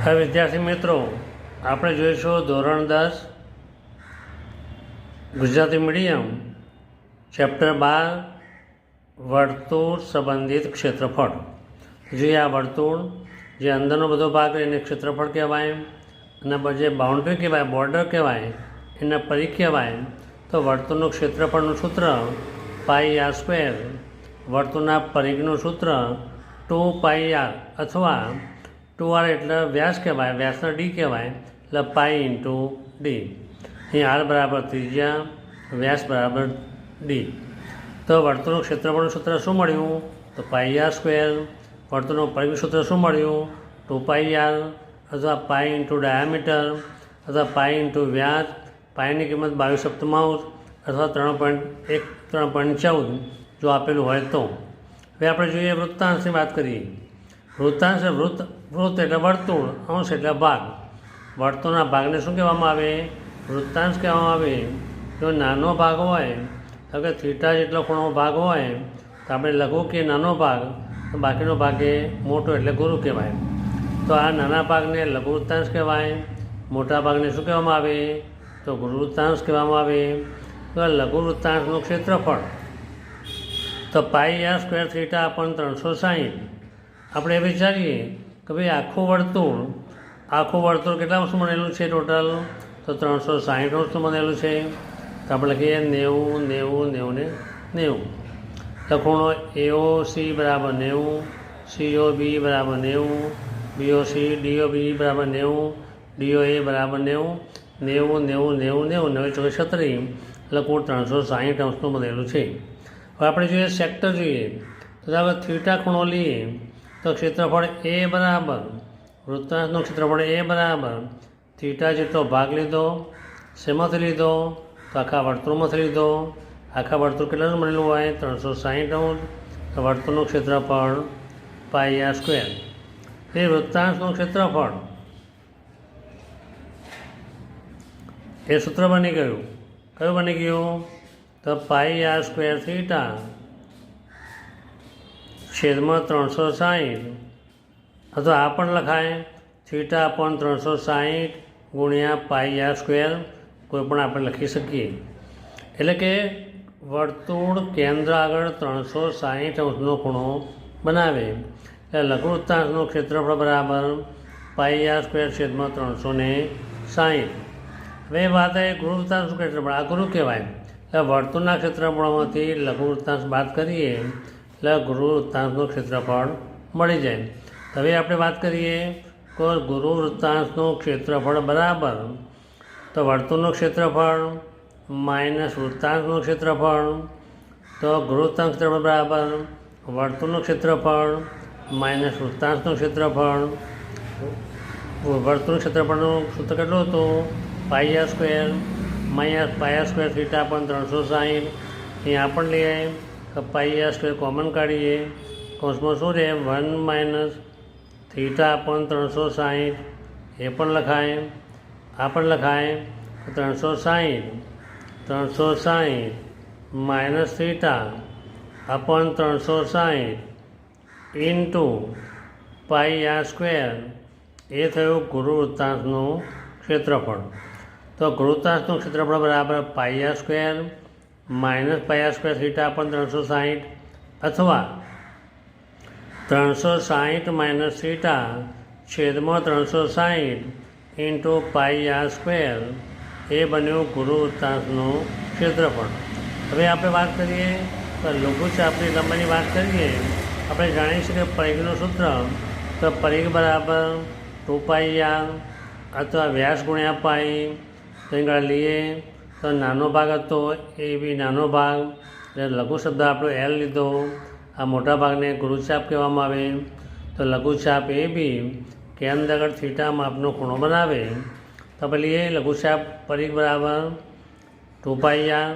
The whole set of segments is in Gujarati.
હવે વિદ્યાર્થી મિત્રો, આપણે જોઈશું ધોરણ 10 ગુજરાતી મીડિયમ ચેપ્ટર 12 વર્તુળ સંબંધિત ક્ષેત્રફળ. જોઈએ આ વર્તુળ જે અંદરનો બધો ભાગ એને ક્ષેત્રફળ કહેવાય, અને જે બાઉન્ડ્રી કહેવાય, બોર્ડર કહેવાય, એને પરિઘ કહેવાય. તો વર્તુળનું ક્ષેત્રફળનું સૂત્ર πr², વર્તુળના પરિઘનું સૂત્ર 2πr અથવા 2r એટલે વ્યાસ કહેવાય, વ્યાસના d કહેવાય, એટલે π × d. અહીં r બરાબર ત્રિજ્યા, વ્યાસ બરાબર d. તો વર્તુળનું ક્ષેત્રફળનું સૂત્ર શું મળ્યું? તો πr². વર્તુળનું પરિઘનું સૂત્ર શું મળ્યું? 2πr અથવા π × ડાયામીટર અથવા π × વ્યાસ. પાયની કિંમત 22/7 અથવા 3.14 જો આપેલું હોય તો. હવે આપણે જોઈએ વૃત્તાંશની વાત કરીએ. વૃત્તાંશ વૃત્ત એટલે વર્તુળ, અંશ એટલે ભાગ. વર્તુળના ભાગને શું કહેવામાં આવે? વૃત્તાંશ કહેવામાં આવે. જો નાનો ભાગ હોય તો કે થીટા જેટલો ખૂણો ભાગ હોય તો આપણે લઘુ કે નાનો ભાગ, તો બાકીનો ભાગ એ મોટો એટલે ગુરુ કહેવાય. તો આ નાના ભાગને લઘુ વૃત્તાંશ કહેવાય, મોટા ભાગને શું કહેવામાં આવે? તો ગુરુ વૃત્તાંશ કહેવામાં આવે. તો લઘુ વૃત્તાંશનું ક્ષેત્રફળ તો πr² થીટા / 360. આપણે એ વિચારીએ કે ભાઈ આખું વર્તુળ કેટલા વર્ષનું બનેલું છે ટોટલ? તો 360 વર્ષનું બનેલું છે. તો આપણે લખીએ 90, 90, 90 ને 90. લખૂણો AOC બરાબર 90, COB બરાબર 90, BOC DOB બરાબર 90, DOA બરાબર 90, 90, 90, 90, 90, 36, લખૂણ 360 અંશનું બનેલું છે. હવે આપણે જોઈએ સેક્ટર જોઈએ. તો આપણે થીટા ખૂણો લઈએ તો ક્ષેત્રફળ A બરાબર, વૃત્તાંશનું ક્ષેત્રફળ A બરાબર થીટા જેટલો ભાગ લીધો. શેમાંથી લીધો? તો આખા વર્તુળમાંથી લીધો. આખા વર્તુળ કેટલાનું બનેલું હોય? 360 અંશ. તો વર્તુળનું ક્ષેત્રફળ πr². એ વૃત્તાંશનું ક્ષેત્રફળ એ સૂત્ર બની ગયું. કયું બની ગયું? તો πr² થીટા છેદમાં 360, અથવા આ પણ લખાય થીટા / 360 ગુણ્યા πr². કોઈ પણ આપણે લખી શકીએ. એટલે કે વર્તુળ કેન્દ્ર આગળ 360 અંશનો ખૂણો બનાવે. એટલે લઘુ વૃત્તાંશનું ક્ષેત્રફળ બરાબર πr² છેદમાં 360. હવે વાત એ ગુરુ વૃત્તાંશનું ક્ષેત્રફળ, આ ગુરુ કહેવાય. એટલે વર્તુળના ક્ષેત્રફળમાંથી લઘુ વૃત્તાંશ બાદ કરીએ એટલે ગુરુ વૃત્તાંશનું ક્ષેત્રફળ મળી જાય. હવે આપણે વાત કરીએ કે ગુરુ વૃત્તાંશનું ક્ષેત્રફળ બરાબર તો વર્તુળનું ક્ષેત્રફળ માઇનસ વૃત્તાંશનું ક્ષેત્રફળ. તો ગુરુ વૃત્તાંશ ક્ષેત્રફળ બરાબર વર્તુળનું ક્ષેત્રફળ માઇનસ વૃત્તાંશનું ક્ષેત્રફળ. વર્તુળનું ક્ષેત્રફળનું સૂત્ર કેટલું હતું? πr² minus πr² theta / 360. અહીંયા પણ લઈએ તો πr² કોમન કાઢીએ. કૌંસમાં શું રહે? 1 - થીટા / 360. એ પણ લખાય, આ પણ લખાય. 360 માઇનસ થીટા / 360 ઇન્ટુ πr². એ થયું ગુરુ વૃત્તાંશનું ક્ષેત્રફળ. તો ગુરુ વૃત્તાંશનું ક્ષેત્રફળ બરાબર πr² માઇનસ πr² થીટા / 360 અથવા 360 માઇનસ થીટા છેદમાં 360 ઇન્ટુ πr². એ બન્યું ગુરુ વૃત્તાંશનું ક્ષેત્રફળ. હવે આપણે વાત કરીએ તો લઘુચાપની લંબાઈની વાત કરીએ. આપણે જાણીએ છીએ કે પરિઘનું સૂત્ર તો પરિઘ બરાબર 2πr અથવા વ્યાસ ગુણ્યા π. કંઈ આગળ લઈએ તો નાનો ભાગ હતો એ બી નાનો ભાગ, એટલે લઘુ શબ્દ આપણો L લીધો. આ મોટા ભાગને ગુરુચાપ કહેવામાં આવે. તો લઘુચાપ એ બી કેન્દ્ર આગળ થીટા માપનો ખૂણો બનાવે. તો આપણે લઈએ લઘુચાપ પરિઘ બરાબર 2πr,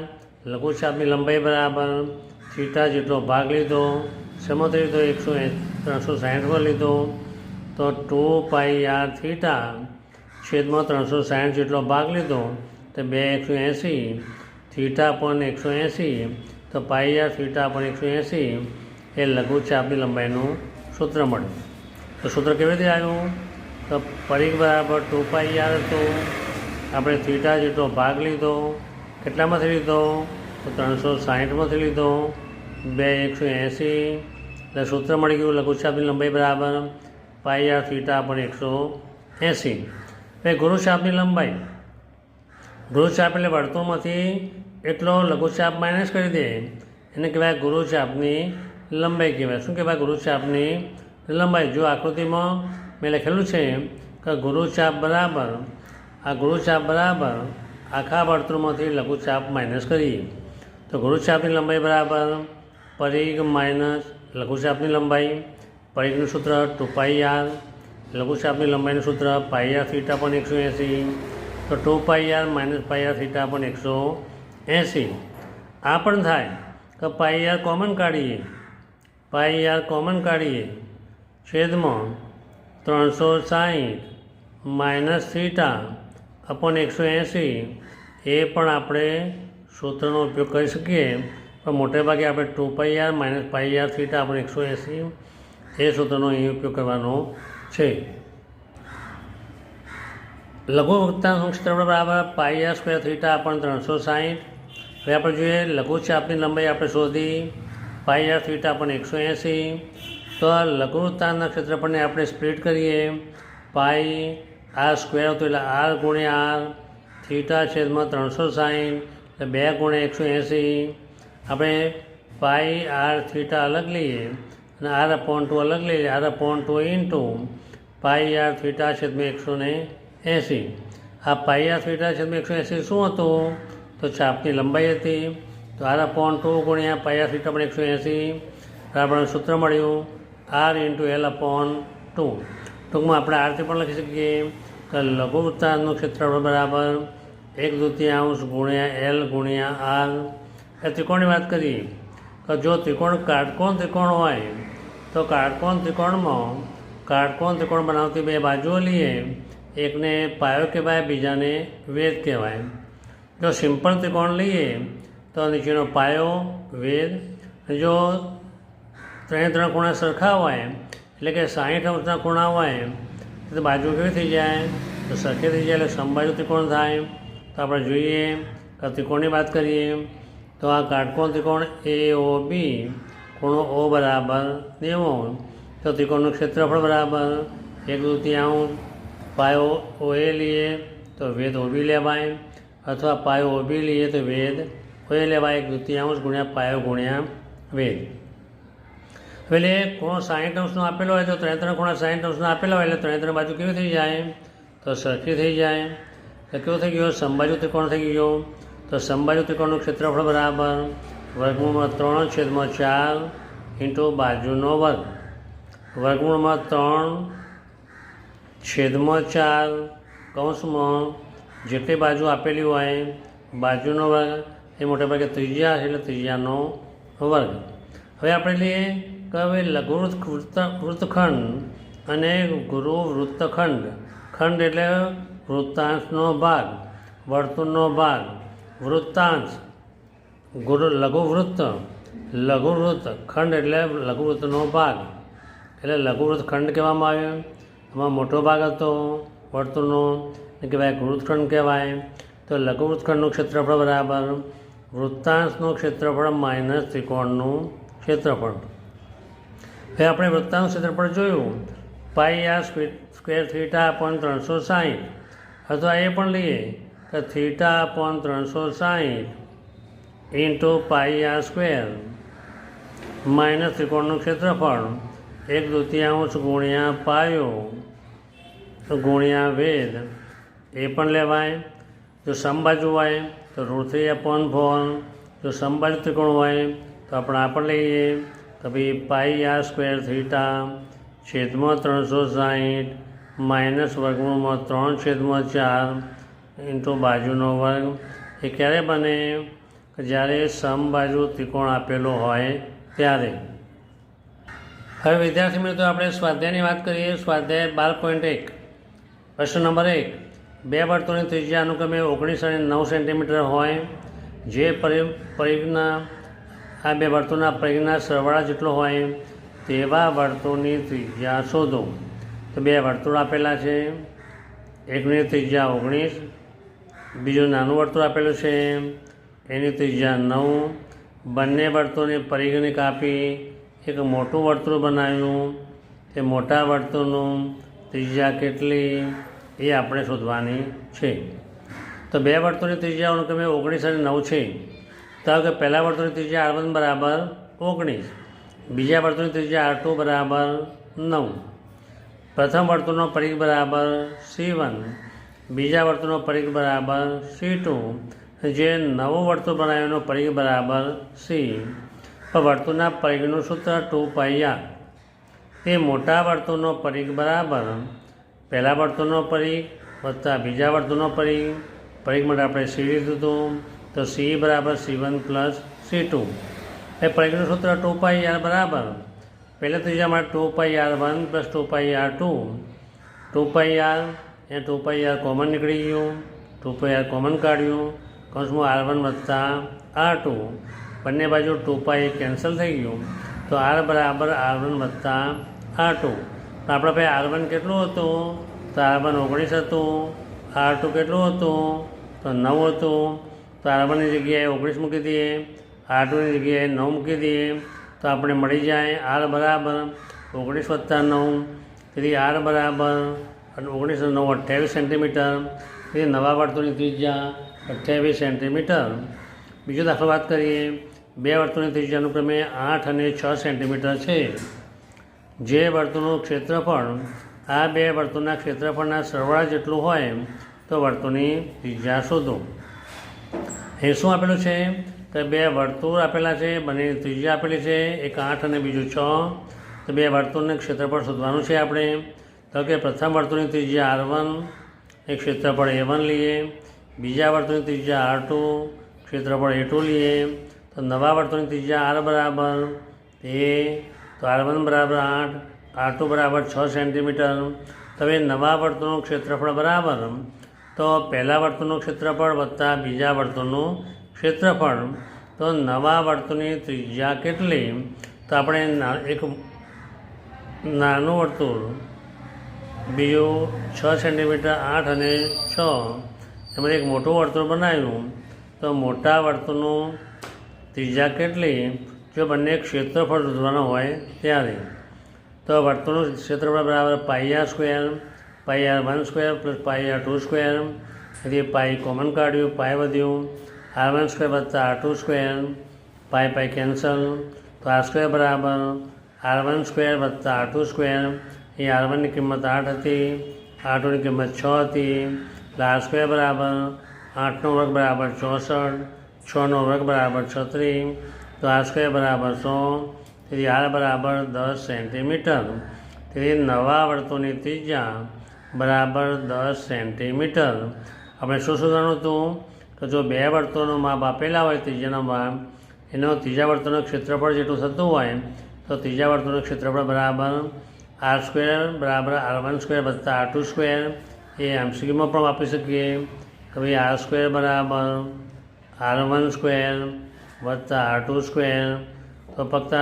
લઘુચાપની લંબાઈ બરાબર થીટા જેટલો ભાગ લીધો. શેમાંથી લીધો? 360 પર લીધો. તો 2πr થીટા છેદમાં 360 જેટલો ભાગ લીધો. તો 2 180 થીટા / 180. તો πr થીટા / 180 એ લઘુચાપની લંબાઈનું સૂત્ર મળ્યું. તો સૂત્ર કેવી રીતે આવ્યું? તો પરિઘ બરાબર 2πr હતું. આપણે થીટા જેટલો ભાગ લીધો, કેટલામાંથી લીધો? તો 360માંથી લીધો. 2 180 એટલે સૂત્ર મળી ગયું. લઘુચાપની લંબાઈ બરાબર πr થીટા પણ 180. હવે ગુરુચાપની લંબાઈ, ગુરુચાપ એટલે વર્તુળમાંથી એટલો લઘુચાપ માઇનસ કરી દે એને કહેવાય ગુરુચાપની લંબાઈ કહેવાય. શું કહેવાય? ગુરુચાપની લંબાઈ. જો આકૃતિમાં મેં લખેલું છે કે ગુરુચાપ બરાબર, આ ગુરુચાપ બરાબર આખા વર્તુળમાંથી લઘુચાપ માઇનસ કરીએ તો ગુરુચાપની લંબાઈ બરાબર પરિઘ માઇનસ લઘુચાપની લંબાઈ. પરિઘનું સૂત્ર 2πr, લઘુચાપની લંબાઈનું સૂત્ર πr થીટા પણ 180. તો 2πr માઇનસ πr થીટા પણ 180. આ પણ થાય કે πr કોમન કાઢીએ, πr કોમન કાઢીએ છેદમાં 360 માઇનસ થીટા અપોન 180. એ પણ આપણે સૂત્રનો ઉપયોગ કરી શકીએ, પણ મોટે ભાગે આપણે 2πr minus πr theta upon 180 એ સૂત્રનો અહીં ઉપયોગ કરવાનો છે. લઘુ વૃત્તાંશનું ક્ષેત્રફળ બરાબર πr સ્ક્વેર થીટા પણ 360. હવે આપણે જોઈએ લઘુચાપની લંબાઈ આપણે શોધી πr થીટા પણ 180. તો આ લઘુ વૃત્તાંશના ક્ષેત્રફળને આપણે સ્પ્લિટ કરીએ. પાઈ r સ્ક્વેર હતો એટલે r ગુણ્યા r, થીટા છેદમાં 360 એટલે 2 ગુણ્યા 180. આપણે પાઈ r થીટા અલગ લઈએ અને r અપોન 2 અલગ લઈએ. r upon 2 into pi r theta છેદમાં 180. આ પાઈ r થીટા છેદમાં 180 શું હતું? તો ચાપની લંબાઈ હતી. તો r અપોન 2 ગુણ્યા પાઈ r થીટા પણ 180. આપણને સૂત્ર મળ્યું r ઇન્ટુ l અપોન 2. ટૂંકમાં આપણે આરથી પણ લખી શકીએ કે લઘુ વૃત્તાંશનું ક્ષેત્રફળ બરાબર 1/2 ગુણ્યા l ગુણ્યા r. એ ત્રિકોણની વાત કરીએ કે જો ત્રિકોણ કાટકોણ ત્રિકોણ હોય તો કાટકોણ ત્રિકોણ બનાવતી બે બાજુઓ લઈએ. એકને પાયો કહેવાય, બીજાને વેધ કહેવાય. જો સિમ્પલ ત્રિકોણ લઈએ તો નીચેનો પાયો, વેધ. જો 3 ખૂણા સરખા હોય એટલે કે 60 અંશના ખૂણા હોય તો બાજુ કેવી થઈ જાય? તો સરખી થઈ જાય એટલે સમબાજુ ત્રિકોણ થાય. તો આપણે જોઈએ કે ત્રિકોણની વાત કરીએ તો આ કાટકોણ ત્રિકોણ AOB, ખૂણો O બરાબર 90. તો ત્રિકોણનું ક્ષેત્રફળ બરાબર 1/2 પાયો OA લઈએ તો વેધ OB લેવાય, અથવા પાયો OB લઈએ તો વેધ OA લેવાય. 1/2 ગુણ્યા પાયો ગુણ્યા વેધ. એટલે ખૂણો 60 અંશનો આપેલો હોય તો 3 ખૂણા 60 અંશનો આપેલા હોય એટલે 3 બાજુ કેવી થઈ જાય? તો સરખી થઈ જાય. એટલે કેવો થઈ ગયો? સમબાજુ ત્રિકોણ થઈ ગયો. તો સમબાજુ ત્રિકોણનું ક્ષેત્રફળ બરાબર વર્ગમૂળમાં 3/4 ઇન્ટુ બાજુનો વર્ગ. વર્ગમૂળમાં 3/4 કૌંસમાં જેટલી બાજુ આપેલી હોય બાજુનો વર્ગ એ મોટે ભાગે ત્રિજ્યા એટલે ત્રિજ્યાનો વર્ગ. હવે આપણે લઈએ કે હવે લઘુ વૃત્તખંડ અને ગુરુ વૃત્તખંડ. ખંડ એટલે વૃત્તાંશનો ભાગ, વર્તુળનો ભાગ. વૃત્તાંશ લઘુવૃત્ત, લઘુવૃત્ત ખંડ એટલે લઘુવૃત્તનો ભાગ, એટલે લઘુવૃત્ત ખંડ કહેવામાં આવ્યો. એમાં મોટો ભાગ હતો વર્તુળનો એ કહેવાય ગુરુવૃત્તખંડ કહેવાય. તો લઘુવૃત્તખંડનું ક્ષેત્રફળ બરાબર વૃત્તાંશનું ક્ષેત્રફળ માઇનસ ત્રિકોણનું ક્ષેત્રફળ. હવે આપણે વૃત્તાંશ ક્ષેત્રફળ જોયું pi r square theta upon 360, અથવા એ પણ લઈએ કે theta upon 360 into pi r square minus ત્રિકોણનું ક્ષેત્રફળ 1/2 ગુણ્યા પાયો ગુણ્યા વેધ એ પણ લેવાય. જો સમબાજુ હોય તો √3 અપોન 4. જો સમબાજુ ત્રિકોણ હોય તો આપણે આ પણ લઈએ તો ભાઈ પાઈ r સ્ક્વેર થીટા છેદમાં 360 માઇનસ વર્ગમૂળમાં 3/4 ઇન્ટુ બાજુનો વર્ગ. એ ક્યારે બને? જ્યારે સમબાજુ ત્રિકોણ આપેલો હોય ત્યારે. હવે વિદ્યાર્થી મિત્રો આપણે સ્વાધ્યાયની વાત કરીએ. સ્વાધ્યાય 12.1 પ્રશ્ન નંબર 1. બે વર્તુળની ત્રિજ્યા અનુક્રમે 19 અને 9 સેન્ટીમીટર હોય. જે પરિઘના આ બે વર્તુળના પરિઘના સરવાળા જેટલો હોય તેવા વર્તુળની ત્રિજ્યા શોધો. તો બે વર્તુળ આપેલા છે, એકની ત્રિજ્યા 19, બીજું નાનું વર્તુળ આપેલું છે એની ત્રિજ્યા 9. બંને વર્તુળની પરિઘને કાપી એક મોટું વર્તુળ બનાવ્યું. તે મોટા વર્તુળનું ત્રિજ્યા કેટલી એ આપણે શોધવાની છે. તો બે વર્તુળની ત્રિજ્યા અનુક્રમે 19 અને 9 છે. તો કે પહેલા વર્તુળની ત્રિજ્યા R1 બરાબર 19, બીજા વર્તુળની ત્રિજ્યા R2 બરાબર 9. પ્રથમ વર્તુળનો પરિઘ બરાબર C1, બીજા વર્તુળનો પરિઘ બરાબર C2, જે નવું વર્તુળ બનાવ્યાનો પરિઘ બરાબર C. પણ વર્તુળના પરિઘનું સૂત્ર 2πr. તે મોટા વર્તુળનો પરિઘ બરાબર પહેલા વર્તુળનો પરિઘ વત્તા બીજા વર્તુળનો પરિઘ. પરિઘ માટે આપણે C લીધું હતું, તો C બરાબર C1 પ્લસ C2. એ પરિઘનું સૂત્ર 2πr બરાબર પહેલા ત્રીજા માટે 2πr1 પ્લસ 2πr2. 2πr એ 2πr કોમન નીકળી ગયું, 2πr કોમન કાઢ્યું, કૌંસમાં R1 વત્તા R2. બંને બાજુ 2π કેન્સલ થઈ ગયું, તો R બરાબર R1 વત્તા R2. તો આપણા પાસે R1 કેટલું હતું? તો R1 19 હતું. R2 કેટલું હતું? તો 9 હતું. તો R1ની જગ્યાએ 19 મૂકી દઈએ, R2ની જગ્યાએ 9 મૂકી દઈએ, તો આપણે મળી જાય R બરાબર 19 વત્તા 9. તેથી R બરાબર 19 અને 9 28 સેન્ટીમીટર. તેથી નવા વર્તુળની ત્રિજ્યા 28 સેન્ટીમીટર. બીજો દાખલો વાત કરીએ. બે વર્તુળની ત્રિજ્યા અનુક્રમે 8 અને 6 સેન્ટીમીટર છે. જે વર્તુળનું ક્ષેત્રફળ આ બે વર્તુળના ક્ષેત્રફળના સરવાળા જેટલું હોય તો વર્તુળની ત્રિજ્યા શોધો. એ શું આપેલું છે? તો બે વર્તુળ આપેલા છે, બંનેની ત્રિજ્યા આપેલી છે, એક 8 અને બીજું 6. તો બે વર્તુળનું ક્ષેત્રફળ શોધવાનું છે આપણે. તો કે પ્રથમ વર્તુળની ત્રિજ્યા R1 એ ક્ષેત્રફળ A1 લઈએ, બીજા વર્તુળની ત્રિજ્યા R2 ક્ષેત્રફળ A2 લઈએ. તો નવા વર્તુળની ત્રિજ્યા R બરાબર તો R1 બરાબર 8, R2 બરાબર 6 સેન્ટીમીટર. તો હવે નવા વર્તુળનું ક્ષેત્રફળ બરાબર તો પહેલા વર્તુળનું ક્ષેત્રફળ વત્તા બીજા વર્તુળનું ક્ષેત્રફળ. તો નવા વર્તુળની ત્રિજ્યા કેટલી? તો આપણે એક નાનું વર્તુળ, બીજું 6 સેન્ટીમીટર, 8 અને 6, એમાં એક મોટું વર્તુળ બનાવ્યું. તો મોટા વર્તુળનું ત્રિજ્યા કેટલી જો બંને ક્ષેત્રફળ શોધવાનું હોય ત્યારે? તો વર્તુળનું ક્ષેત્રફળ બરાબર πr², πr1² પ્લસ πr2². તેથી પાઈ કોમન કાઢ્યું, પાઈ વધ્યું, R1² વત્તા R2², પાઈ કેન્સલ. તો R² બરાબર R1² વત્તા R2². એ R1ની કિંમત 8 હતી, R2ની કિંમત 6 હતી. એટલે R² બરાબર 8નો વર્ગ બરાબર 64, 6નો વર્ગ બરાબર 36. તો R² બરાબર 100. તેથી R બરાબર 10 સેન્ટીમીટર. તેથી નવા વર્તુળની ત્રિજ્યા બરાબર 10 સેન્ટીમીટર. આપણે શું શોધવાનું હતું? કે જો બે વર્તુળનું માપ આપેલા હોય ત્રિજ્યાનું માપ, એનો ત્રીજા વર્તુળનું ક્ષેત્રફળ જેટલું થતું હોય તો ત્રીજા વર્તુળનું ક્ષેત્રફળ બરાબર R² બરાબર R1² વત્તા R2². એ MCQમાં પણ વાપરી શકીએ કે ભાઈ R² બરાબર R1² વત્તા R2². તો ફક્ત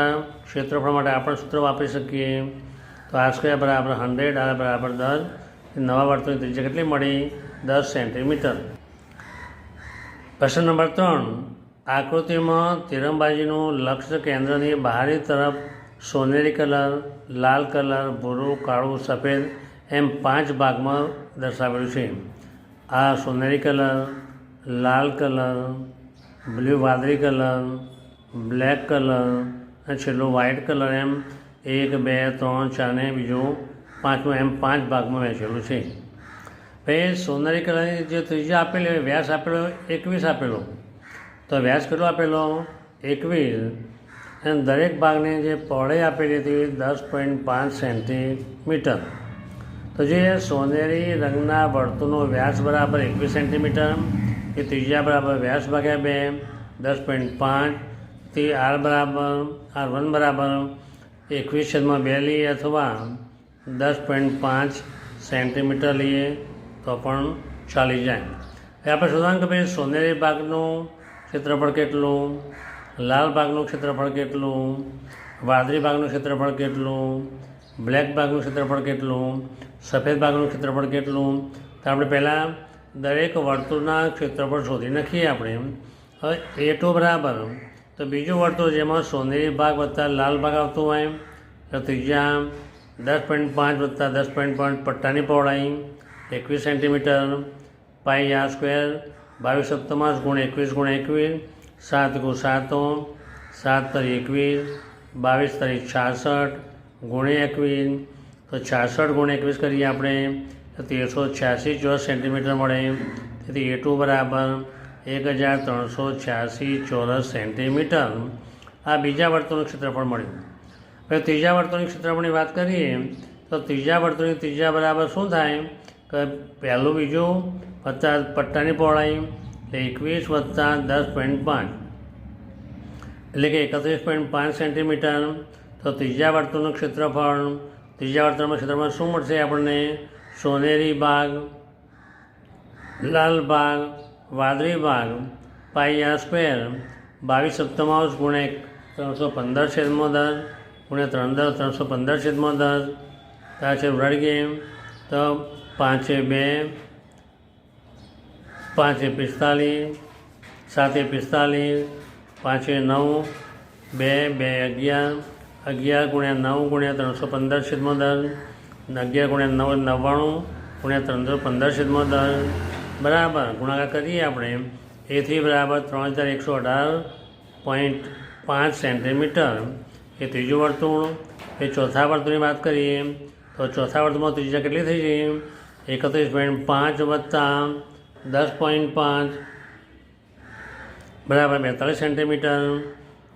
ક્ષેત્રફળ માટે આપણે સૂત્ર વાપરી શકીએ. તો R² બરાબર 100, R બરાબર 10. નવા વર્તુળની ત્રિજ્યા કેટલી મળી? 10 સેન્ટીમીટર. પ્રશ્ન નંબર 3. આકૃતિમાં તીરંદાજીનું લક્ષ્ય કેન્દ્રની બહારની તરફ સોનેરી કલર, લાલ કલર, ભૂરું, કાળું, સફેદ એમ 5 ભાગમાં દર્શાવેલું છે. આ સોનેરી કલર, લાલ કલર, બ્લુ વાદળી કલર, બ્લેક કલર અને છેલ્લું વ્હાઇટ કલર એમ 1, 2, 3, 4 ને બીજું 5મું એમ 5 ભાગમાં વહેંચેલું છે. ભાઈ સોનેરી કલરની જે ત્રિજ્યા આપેલી હોય, વ્યાસ આપેલો 21 આપેલો. તો વ્યાસ કેટલો આપેલો? 21. અને દરેક ભાગની જે પહોળાઈ આપેલી હતી 10.5 સેન્ટીમીટર. તો જે સોનેરી રંગના વર્તુળનો વ્યાસ બરાબર 21 સેન્ટીમીટર, એ ત્રિજ્યા બરાબર વ્યાસ ભાગ્યા 2 10.5. તે R1 બરાબર 21/2 લઈએ અથવા 10.5 સેન્ટીમીટર લઈએ તો પણ ચાલી જાય. એ આપણે શોધવાનું કે ભાઈ સોનેરી ભાગનું ક્ષેત્રફળ કેટલું, લાલ ભાગનું ક્ષેત્રફળ કેટલું, વાદળી ભાગનું ક્ષેત્રફળ કેટલું, બ્લેક ભાગનું ક્ષેત્રફળ કેટલું, સફેદ ભાગનું ક્ષેત્રફળ કેટલું. તો આપણે પહેલાં દરેક વર્તુળના ક્ષેત્રફળ શોધી નાખીએ આપણે. હવે A2 બરાબર, તો બીજું વર્તુળ જેમાં સોનેરી ભાગ વત્તા લાલ ભાગ આવતો હોય તો ત્રિજ્યા 10.5 વત્તા 10.5 પટ્ટાની પહોળાઈ 21 સેન્ટીમીટર. પાઈ r સ્ક્વેર 22 સપ્તમાંશ ગુણ 21 ગુણ 21, 7 ગુણ 7, 7 તરી 21, 22 તરી 66 ગુણ્યા 21, તો 66 ગુણ્યા 21 કરીએ આપણે તો 1386 ચોરસ સેન્ટીમીટર મળે. તેથી A2 બરાબર 1386 ચોરસ સેન્ટીમીટર. આ બીજા વર્તુળનું ક્ષેત્રફળ મળ્યું. હવે ત્રીજા વર્તુળની ક્ષેત્રફળની વાત કરીએ તો ત્રીજા વર્તુળની ત્રિજ્યા બરાબર શું થાય કે પહેલું બીજું વત્તા પટ્ટાની પહોળાઈ એટલે 21 વત્તા 10.5 એટલે કે 31.5 સેન્ટીમીટર. તો ત્રીજા વર્તુળનું ક્ષેત્રફળ, ત્રીજા વર્તુળમાં ક્ષેત્રફળ શું મળશે આપણને? સોનેરી ભાગ, લાલ ભાગ, વાદળી ભાગ પાઈ r સ્ક્વેર 22 સપ્તમાંશ ગુણ્યા 315/10 ગુણ્યા 315/10. ત્યાં છે ઉડાડીએ તો 5 × 2 5 × 45, 7 × 45, 5 × 9 2 2 11, 11 ગુણ્યા 9 ગુણ્યા 315/10, 11 ગુણ્યા 9 99 ગુણ્યા 315/10 બરાબર. ગુણાકાર કરીએ આપણે. A3 બરાબર 3118.5 સેન્ટીમીટર. એ ત્રીજું વર્તુળ. એ ચોથા વર્તુળની વાત કરીએ તો ચોથા વર્તુળમાં ત્રિજ્યા કેટલી થઈ છે? 31.5 વત્તા 10.5 બરાબર 42 સેન્ટીમીટર.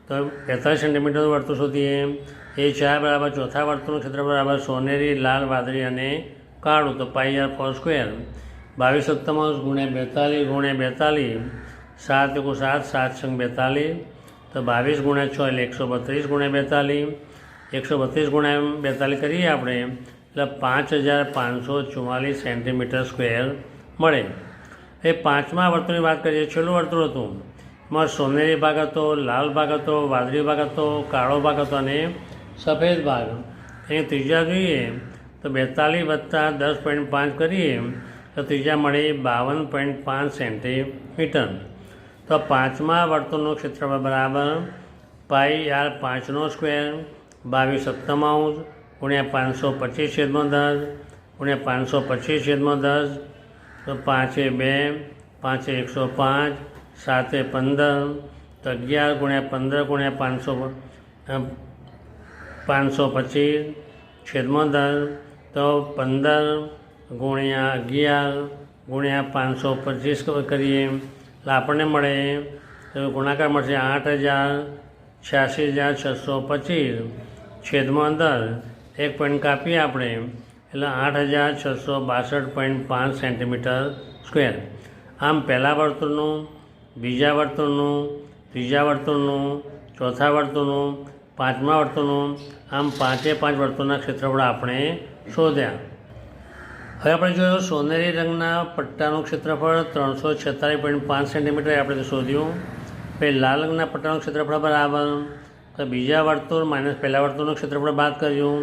તો 42 સેન્ટીમીટરનું વર્તુળ શોધીએ. A4 બરાબર ચોથા વર્તુળનું ક્ષેત્ર બરાબર સોનેરી, લાલ, વાદળી અને કાળું. તો પાઈ r ફોર સ્ક્વેર 22 સપ્તમાંશ ગુણ્યા 42 ગુણ્યા 42, 7 × 7 7 × 42, તો 22 ગુણ્યા 6 એટલે 132 ગુણ્યા 42, 132 ગુણ્યા 42 કરીએ આપણે એટલે 5544 સેન્ટીમીટર સ્ક્વેર મળે. એ પાંચમા વર્તુળની વાત કરીએ. છેલ્લું વર્તુળ હતું એમાં સોનેરી ભાગ હતો, લાલ ભાગ હતો, વાદળી ભાગ હતો, કાળો ભાગ હતો અને સફેદ ભાગ. એની ત્રિજ્યા જોઈએ તો 42 વત્તા 10.5 કરીએ તો ત્રિજ્યા મળી 52.5 સેન્ટીમીટર. તો પાંચમા વર્તુળનું ક્ષેત્રફળ બરાબર પાઈ r 5 સ્ક્વેર 22 સપ્તમાંશ ગુણ્યા 525/10 ગુણ્યા 525/10. તો 5 × 2 5 × 105, 7 × 15, તો 11 ગુણ્યા 15 ગુણ્યા 525/10, તો 15 ગુણ્યા 11 ગુણ્યા 525 કરીએ એટલે આપણને મળે તો ગુણાકાર મળશે 8,86,625/10. એક પોઈન્ટ કાપીએ આપણે એટલે 8,662.5 સેન્ટીમીટર સ્ક્વેર. આમ પહેલા વર્તુળનું, બીજા વર્તુળનું, ત્રીજા વર્તુળનું, ચોથા વર્તુળનું, પાંચમા વર્તુળનું, આમ 5 વર્તુળના ક્ષેત્રફળ આપણે શોધ્યા. હવે આપણે જોયું સોનેરી રંગના પટ્ટાનું ક્ષેત્રફળ 346.5 સેન્ટીમીટર આપણે શોધ્યું. પછી લાલ રંગના પટ્ટાનું ક્ષેત્રફળ બરાબર તો બીજા વર્તુળ માઇનસ પહેલા વર્તુળનું ક્ષેત્રફળ બાદ કર્યું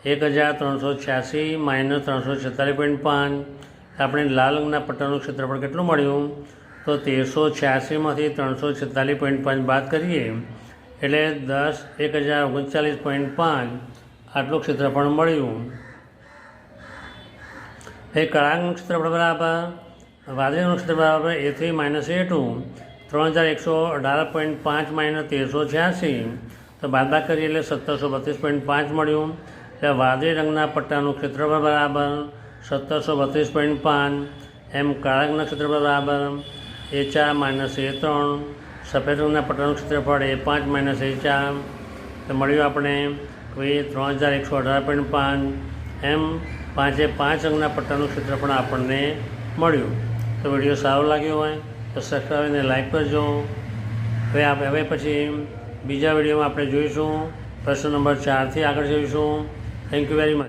1386 માઇનસ 346.5. આપણે લાલ રંગના પટ્ટાનું ક્ષેત્રફળ કેટલું મળ્યું તો 1386માંથી 346.5 બાદ કરીએ એટલે 10,1039.5 આટલું ક્ષેત્રફળ મળ્યું. એ કાળાનું ક્ષેત્રફળ બરાબર વાદળીનું ક્ષેત્રફળ બરાબર A3 માઇનસ A2 3118.5 માઇનસ 1386 તો બાદબાકી કરીએ એટલે 1732.5 મળ્યું. એટલે વાદળી રંગના પટ્ટાનું ક્ષેત્રફળ બરાબર 1732.5. એમ કાળા રંગના ક્ષેત્રફળ બરાબર A4 માઇનસ A3. સફેદ રંગના પટ્ટાનું ક્ષેત્રફળ A5 માઇનસ A4 તો મળ્યું આપણે 3118.5. એમ 5 રંગના પટ્ટાનું ક્ષેત્રફળ આપણને મળ્યું. તો વિડીયો સારો લાગ્યો હોય તો સબસ્ક્રાઈબ અને લાઈક કરજો. હવે પછી બીજા વિડીયોમાં આપણે જોઈશું. પ્રશ્ન નંબર 4થી આગળ જોઈશું. Thank you very much.